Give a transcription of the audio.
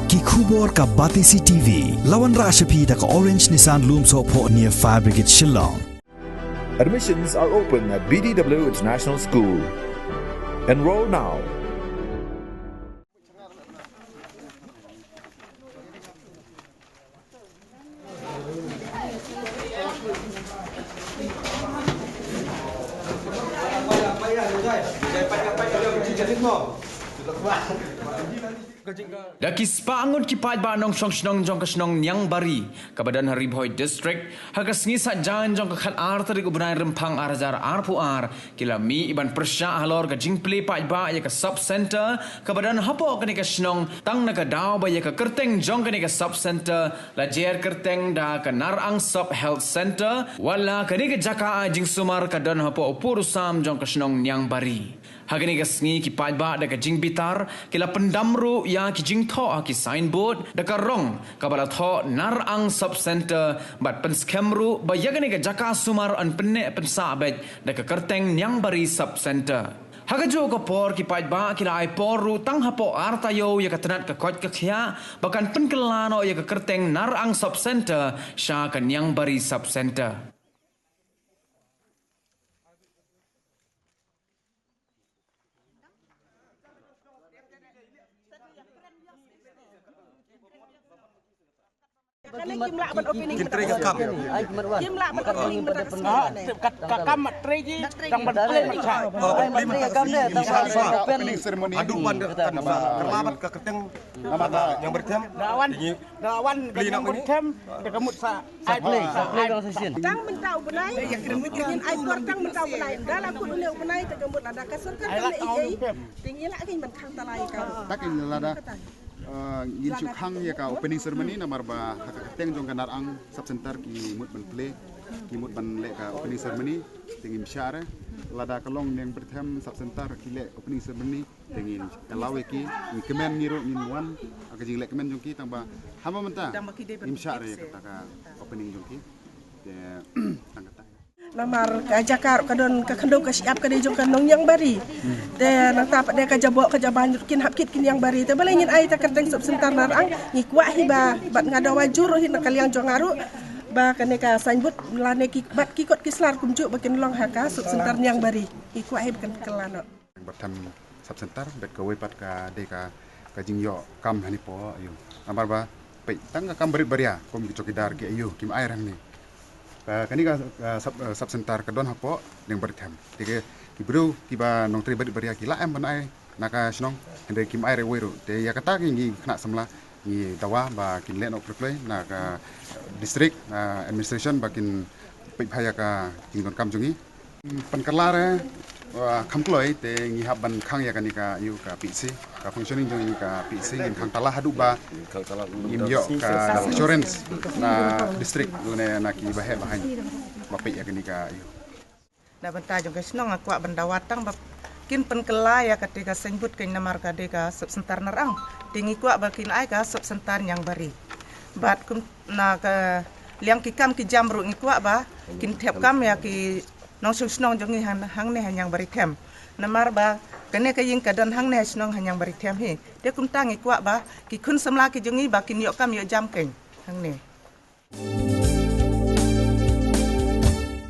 ki khubor ka Batisi TV lawan Rashapi da ka Orange Nissan Lumso po near Fire Brigade Shillong. Admissions are open at BDW International School. Enroll now. Daki spangun kipat ba nong song jong nyang bari kabadan Haribhoi district hagas ngisa jan jong khat arteri ubnai rempang arjar arpuar kila mi iban persya halor ga jingple pat ba ya ka sub center kabadan hapo kani ka snong tang na ka daw ba ya ka kerteng jong kani ka sub center la jer kerteng da ka narang sub health center wala kani ka jaka jing sumar kadan hapo upur sam jong ka snong nyang bari hagani gasngi ki pajba da ka jing bitar kila pendamru ya ki jing tho ki signboard da ka rong kabala tho narang sub center bat pen scamru ba yagani ka jaka sumar an penne pen sabet da ka kerteng nyang bari sub center hagajo ka por ki pajba kila ai poru tang hapo artayo ya ka tenat ka kot ka khya bakan pen kelano ya ka kerteng narang sub center sha ka nyang bari sub center. Jimlah opening ceremony adu ban kelabat ke keteng yang bertem dawan yang bertem dekamut sa tang mentau benai ingin aipor tang mentau benai dalam kun leu benai dekamut ada kasur kan tinggi lah ingin mentang talai kau takin lada ngin chukhang ya ka opening ceremony namar ba hakateng jong kanar ang sub center ki mut ban play ki mut ban le ka opening ceremony tingin syare lada kalong neng berthem sub center ki le opening ceremony tingin kalawe ki ni kemen ngiro ni wan aga jing le kemen jong ki tamba hama menta im syare kata ka opening jong ki de tangkata namar kajakar kadon ka kandong ka siap ka dejong kanong yang bari te nang tapat de ka jabo ka jaban kin hapkit kin yang bari te balengin ai ta kerteng sub sentar narang ngikwa hiba bat ngada wajur hin kaliang jongaru ba kane ka sanbut lane ki bat ki kot kislar kumcu bakin long haka sub sentar yang bari ngikwa hib kan kelano batam sub sentar bet ka wepat ka de ka jingyo kam hani po ayo namar ba pe tang ka kam bari baria kom ki chokidar ki ayo kim air ni kani ka sub center kadon hapo yang bertem tige kibru kiba nong tri bari baria kila em banai naka snong hende kim aire weru te ya kata ki kena semla ni dawa ba kin len ok play naka district administration bakin paya ka kingon kam jungi penkelare kamkloi te ngi haban khang ya kanika yu ka pc ka functioning jong ka pc ngin khang tala hadu ba imyo ka insurance na district lune na ki bahe bahan bape ya kanika yu na banta jong kesnong akwa bandawatang bap kin penkela ya ketika senbut kin namar ka de ka sub sentar narang tingi kwa bakin ai ka sub sentar yang bari bat kun na ka liang ki kam ki jamru ngikwa ba kin thep kam ya ki nong snong jongi hang ne hanyang bari them namar ba kene ka ying kadon hang ne snong hanyang bari them hi de kun tangi kwa ba ki kun samla ki jongi ba kin yo kam yo jam ken hang ne